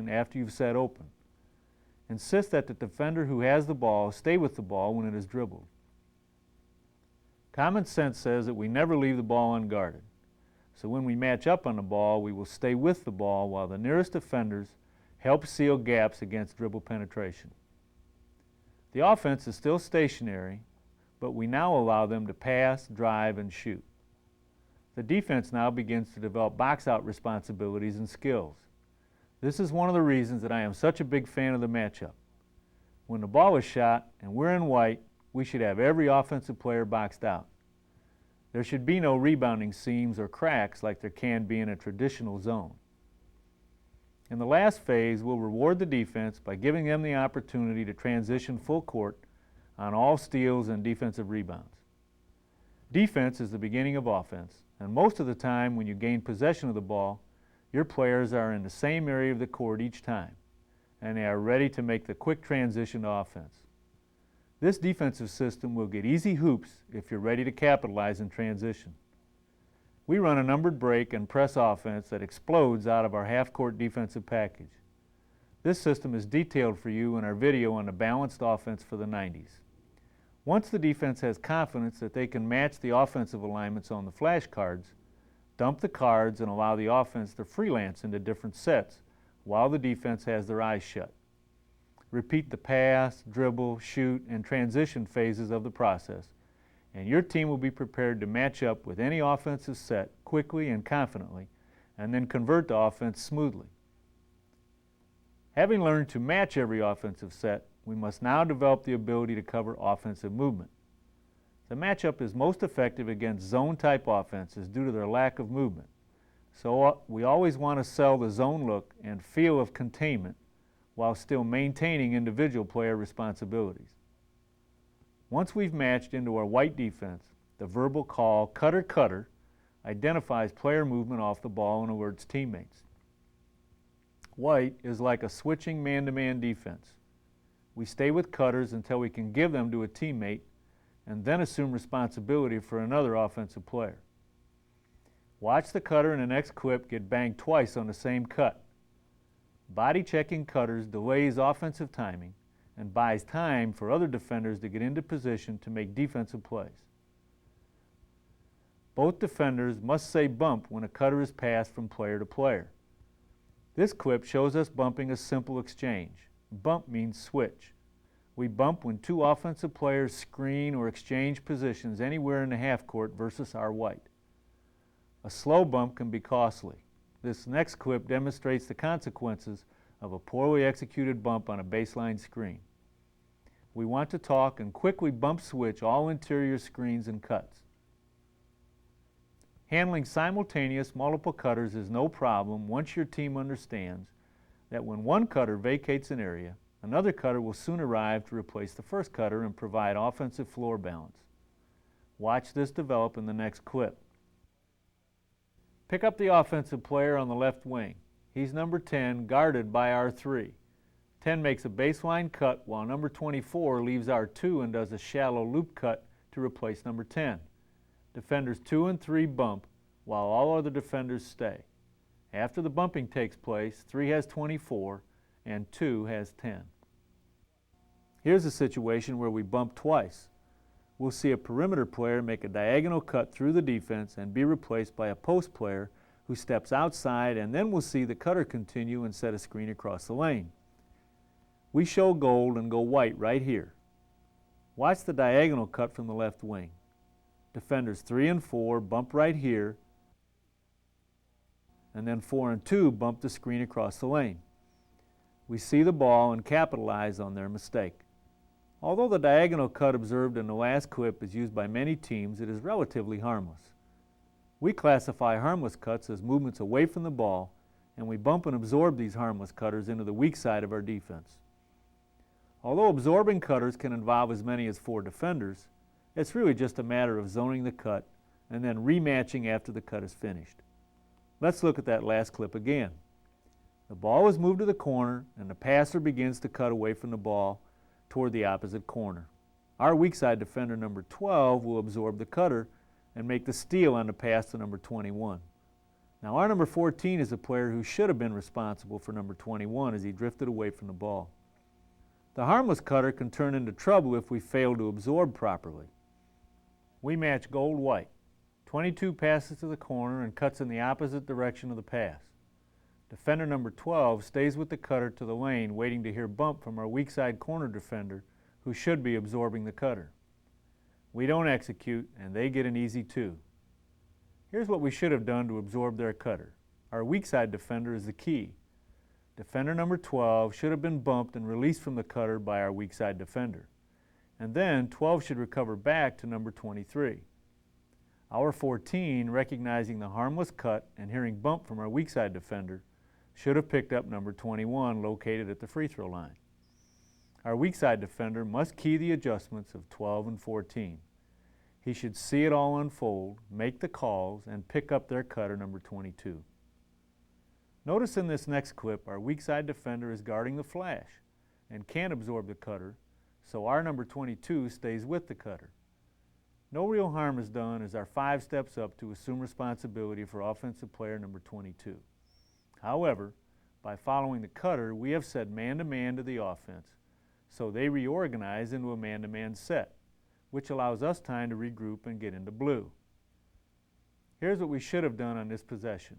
after you've set open. Insist that the defender who has the ball stay with the ball when it is dribbled. Common sense says that we never leave the ball unguarded. So when we match up on the ball, we will stay with the ball while the nearest defenders help seal gaps against dribble penetration. The offense is still stationary, but we now allow them to pass, drive, and shoot. The defense now begins to develop box-out responsibilities and skills. This is one of the reasons that I am such a big fan of the matchup. When the ball is shot and we're in white, we should have every offensive player boxed out. There should be no rebounding seams or cracks like there can be in a traditional zone. In the last phase, we'll reward the defense by giving them the opportunity to transition full court on all steals and defensive rebounds. Defense is the beginning of offense, and most of the time when you gain possession of the ball, your players are in the same area of the court each time, and they are ready to make the quick transition to offense. This defensive system will get easy hoops if you're ready to capitalize in transition. We run a numbered break and press offense that explodes out of our half-court defensive package. This system is detailed for you in our video on the balanced offense for the 90s. Once the defense has confidence that they can match the offensive alignments on the flashcards, dump the cards and allow the offense to freelance into different sets while the defense has their eyes shut. Repeat the pass, dribble, shoot, and transition phases of the process, and your team will be prepared to match up with any offensive set quickly and confidently, and then convert the offense smoothly. Having learned to match every offensive set, we must now develop the ability to cover offensive movement. The matchup is most effective against zone-type offenses due to their lack of movement, so we always want to sell the zone look and feel of containment while still maintaining individual player responsibilities. Once we've matched into our white defense, the verbal call, cutter, cutter, identifies player movement off the ball and alerts teammates. White is like a switching man-to-man defense. We stay with cutters until we can give them to a teammate and then assume responsibility for another offensive player. Watch the cutter in the next clip get banged twice on the same cut. Body-checking cutters delays offensive timing and buys time for other defenders to get into position to make defensive plays. Both defenders must say bump when a cutter is passed from player to player. This clip shows us bumping a simple exchange. Bump means switch. We bump when two offensive players screen or exchange positions anywhere in the half court versus our white. A slow bump can be costly. This next clip demonstrates the consequences of a poorly executed bump on a baseline screen. We want to talk and quickly bump switch all interior screens and cuts. Handling simultaneous multiple cutters is no problem once your team understands that when one cutter vacates an area, another cutter will soon arrive to replace the first cutter and provide offensive floor balance. Watch this develop in the next clip. Pick up the offensive player on the left wing. He's number 10, guarded by R3. 10 makes a baseline cut while number 24 leaves R2 and does a shallow loop cut to replace number 10. Defenders 2 and 3 bump while all other defenders stay. After the bumping takes place, 3 has 24 and 2 has 10. Here's a situation where we bump twice. We'll see a perimeter player make a diagonal cut through the defense and be replaced by a post player who steps outside, and then we'll see the cutter continue and set a screen across the lane. We show gold and go white right here. Watch the diagonal cut from the left wing. Defenders 3 and 4 bump right here, and then 4 and 2 bump the screen across the lane. We see the ball and capitalize on their mistake. Although the diagonal cut observed in the last clip is used by many teams, it is relatively harmless. We classify harmless cuts as movements away from the ball, and we bump and absorb these harmless cutters into the weak side of our defense. Although absorbing cutters can involve as many as 4 defenders, it's really just a matter of zoning the cut and then rematching after the cut is finished. Let's look at that last clip again. The ball is moved to the corner, and the passer begins to cut away from the ball toward the opposite corner. Our weak side defender, number 12, will absorb the cutter and make the steal on the pass to number 21. Now our number 14 is a player who should have been responsible for number 21 as he drifted away from the ball. The harmless cutter can turn into trouble if we fail to absorb properly. We match gold-white. 22 passes to the corner and cuts in the opposite direction of the pass. Defender number 12 stays with the cutter to the lane, waiting to hear bump from our weak side corner defender, who should be absorbing the cutter. We don't execute, and they get an easy 2. Here's what we should have done to absorb their cutter. Our weak side defender is the key. Defender number 12 should have been bumped and released from the cutter by our weak side defender. And then 12 should recover back to number 23. Our 14, recognizing the harmless cut and hearing bump from our weak side defender, should have picked up number 21 located at the free throw line. Our weak side defender must key the adjustments of 12 and 14. He should see it all unfold, make the calls, and pick up their cutter number 22. Notice in this next clip our weak side defender is guarding the flash and can't absorb the cutter, so our number 22 stays with the cutter. No real harm is done as our 5 steps up to assume responsibility for offensive player number 22. However, by following the cutter, we have said man-to-man to the offense, so they reorganize into a man-to-man set, which allows us time to regroup and get into blue. Here's what we should have done on this possession.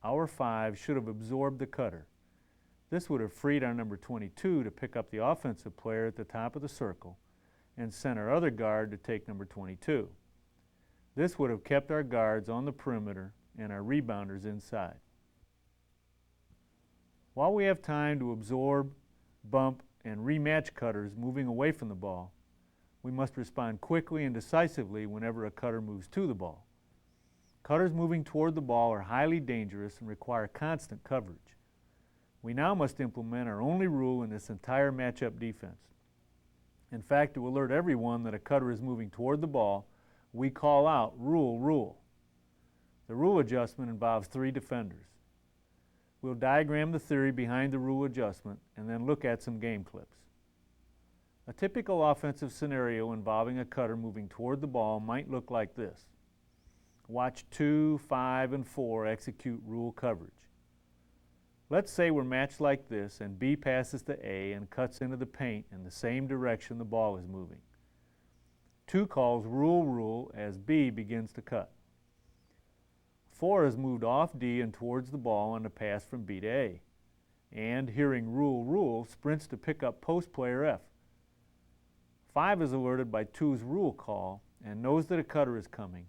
Our 5 should have absorbed the cutter. This would have freed our number 22 to pick up the offensive player at the top of the circle and sent our other guard to take number 22. This would have kept our guards on the perimeter and our rebounders inside. While we have time to absorb, bump, and rematch cutters moving away from the ball, we must respond quickly and decisively whenever a cutter moves to the ball. Cutters moving toward the ball are highly dangerous and require constant coverage. We now must implement our only rule in this entire matchup defense. In fact, to alert everyone that a cutter is moving toward the ball, we call out rule. The rule adjustment involves 3 defenders. We'll diagram the theory behind the rule adjustment and then look at some game clips. A typical offensive scenario involving a cutter moving toward the ball might look like this. Watch 2, 5, and 4 execute rule coverage. Let's say we're matched like this and B passes to A and cuts into the paint in the same direction the ball is moving. 2 calls rule as B begins to cut. 4 has moved off D and towards the ball on the pass from B to A, and hearing rule sprints to pick up post player F. 5 is alerted by 2's rule call and knows that a cutter is coming,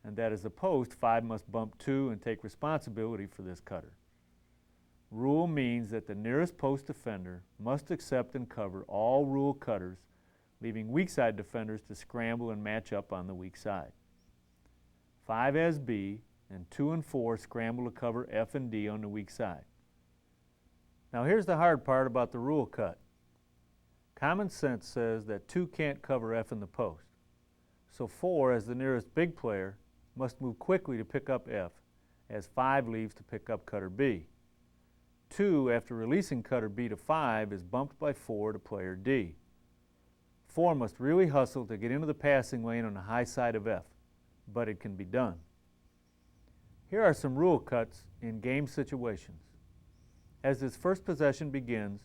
and that as a post, 5 must bump 2 and take responsibility for this cutter. Rule means that the nearest post defender must accept and cover all rule cutters, leaving weak side defenders to scramble and match up on the weak side. 5 has B, and 2 and 4 scramble to cover F and D on the weak side. Now here's the hard part about the rule cut. Common sense says that 2 can't cover F in the post, so 4, as the nearest big player, must move quickly to pick up F, as 5 leaves to pick up cutter B. 2, after releasing cutter B to 5, is bumped by 4 to player D. 4 must really hustle to get into the passing lane on the high side of F, but it can be done. Here are some rule cuts in game situations. As this first possession begins,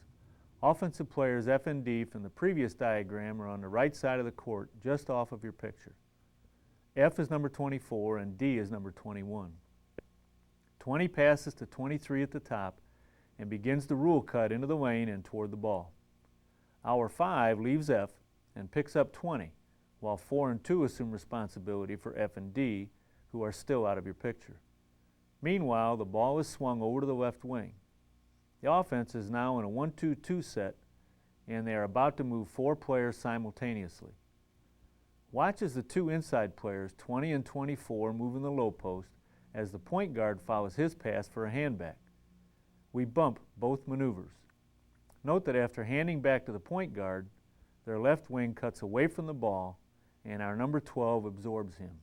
offensive players F and D from the previous diagram are on the right side of the court just off of your picture. F is number 24 and D is number 21. 20 passes to 23 at the top and begins the rule cut into the lane and toward the ball. Our 5 leaves F and picks up 20, while 4 and 2 assume responsibility for F and D, who are still out of your picture. Meanwhile, the ball is swung over to the left wing. The offense is now in a 1-2-2 set, and they are about to move 4 players simultaneously. Watch as the 2 inside players, 20 and 24, move in the low post as the point guard follows his pass for a handback. We bump both maneuvers. Note that after handing back to the point guard, their left wing cuts away from the ball and our number 12 absorbs him.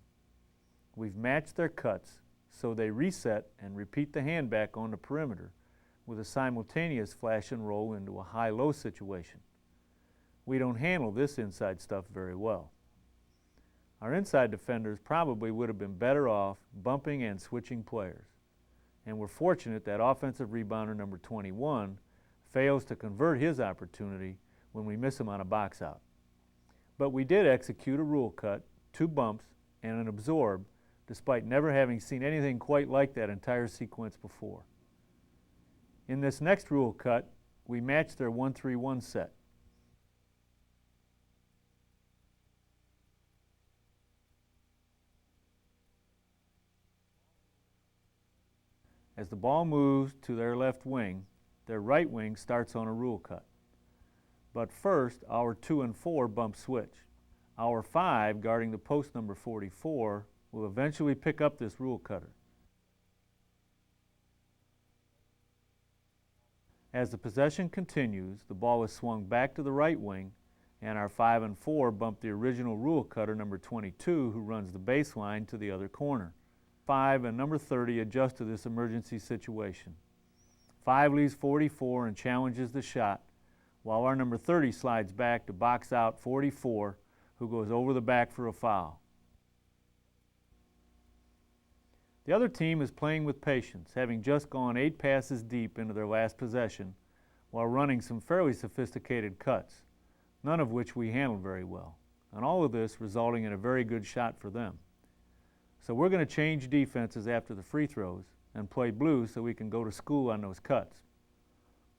We've matched their cuts, so they reset and repeat the handback on the perimeter with a simultaneous flash and roll into a high-low situation. We don't handle this inside stuff very well. Our inside defenders probably would have been better off bumping and switching players. And we're fortunate that offensive rebounder number 21 fails to convert his opportunity when we miss him on a box out. But we did execute a rule cut, 2 bumps, and an absorb, despite never having seen anything quite like that entire sequence before. In this next rule cut, we matched their 1-3-1 set. As the ball moves to their left wing, their right wing starts on a rule cut. But first, our 2 and 4 bump switch. Our 5, guarding the post number 44, will eventually pick up this rule cutter. As the possession continues, the ball is swung back to the right wing, and our 5 and 4 bump the original rule cutter number 22, who runs the baseline, to the other corner. 5 and number 30 adjust to this emergency situation. 5 leaves 44 and challenges the shot, while our number 30 slides back to box out 44, who goes over the back for a foul. The other team is playing with patience, having just gone 8 passes deep into their last possession, while running some fairly sophisticated cuts, none of which we handled very well, and all of this resulting in a very good shot for them. So we're going to change defenses after the free throws and play blue so we can go to school on those cuts.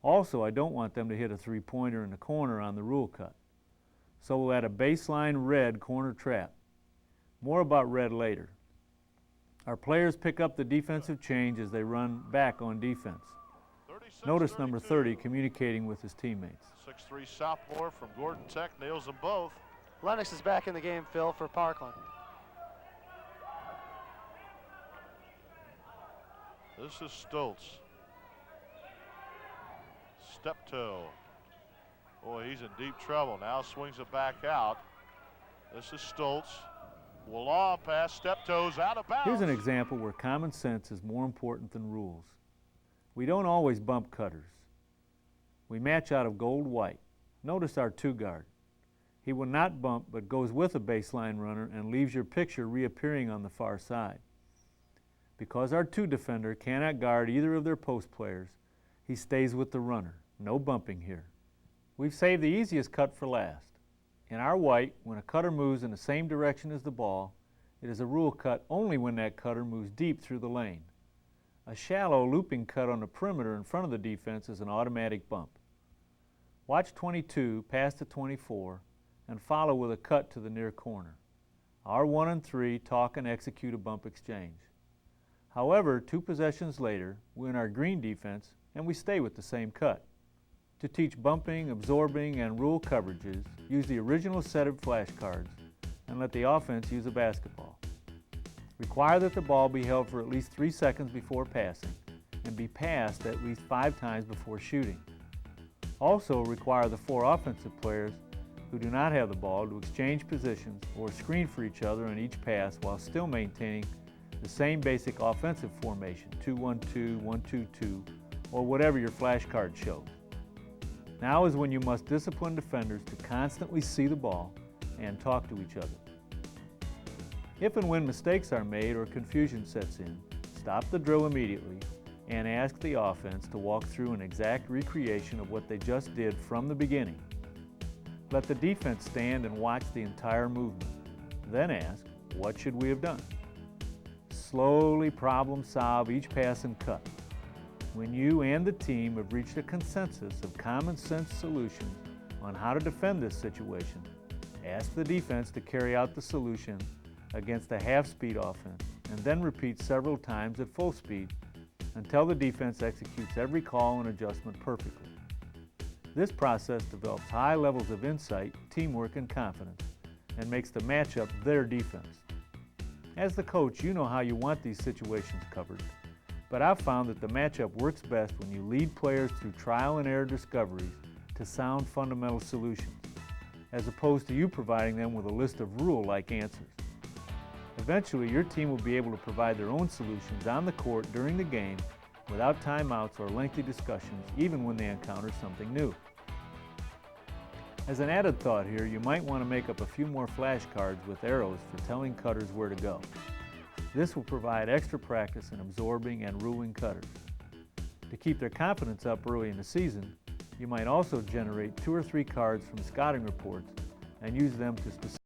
Also, I don't want them to hit a 3-pointer in the corner on the rule cut. So we'll add a baseline red corner trap. More about red later. Our players pick up the defensive change as they run back on defense. Notice number 30 communicating with his teammates. 6'3" sophomore from Gordon Tech nails them both. Lennox is back in the game, Phil, for Parkland. This is Stoltz. Step toe. Boy, he's in deep trouble. Now swings it back out. This is Stoltz. Wallon pass, step toes, out of bounds. Here's an example where common sense is more important than rules. We don't always bump cutters. We match out of gold white. Notice our 2 guard. He will not bump but goes with a baseline runner and leaves your picture reappearing on the far side. Because our 2 defender cannot guard either of their post players, he stays with the runner. No bumping here. We've saved the easiest cut for last. In our white, when a cutter moves in the same direction as the ball, it is a rule cut only when that cutter moves deep through the lane. A shallow looping cut on the perimeter in front of the defense is an automatic bump. Watch 22 pass to 24 and follow with a cut to the near corner. Our 1 and 3 talk and execute a bump exchange. However, 2 possessions later, we're in our green defense and we stay with the same cut. To teach bumping, absorbing, and rule coverages, use the original set of flashcards and let the offense use a basketball. Require that the ball be held for at least 3 seconds before passing and be passed at least 5 times before shooting. Also require the 4 offensive players who do not have the ball to exchange positions or screen for each other on each pass while still maintaining the same basic offensive formation, 2-1-2, 1-2-2, or whatever your flashcard shows. Now is when you must discipline defenders to constantly see the ball and talk to each other. If and when mistakes are made or confusion sets in, stop the drill immediately and ask the offense to walk through an exact recreation of what they just did from the beginning. Let the defense stand and watch the entire movement. Then ask, what should we have done? Slowly problem solve each pass and cut. When you and the team have reached a consensus of common sense solutions on how to defend this situation, ask the defense to carry out the solution against a half-speed offense, and then repeat several times at full speed until the defense executes every call and adjustment perfectly. This process develops high levels of insight, teamwork, and confidence, and makes the matchup their defense. As the coach, you know how you want these situations covered, but I've found that the matchup works best when you lead players through trial and error discoveries to sound fundamental solutions, as opposed to you providing them with a list of rule-like answers. Eventually, your team will be able to provide their own solutions on the court during the game without timeouts or lengthy discussions, even when they encounter something new. As an added thought here, you might want to make up a few more flashcards with arrows for telling cutters where to go. This will provide extra practice in absorbing and ruling cutters. To keep their confidence up early in the season, you might also generate 2 or 3 cards from scouting reports and use them to specifically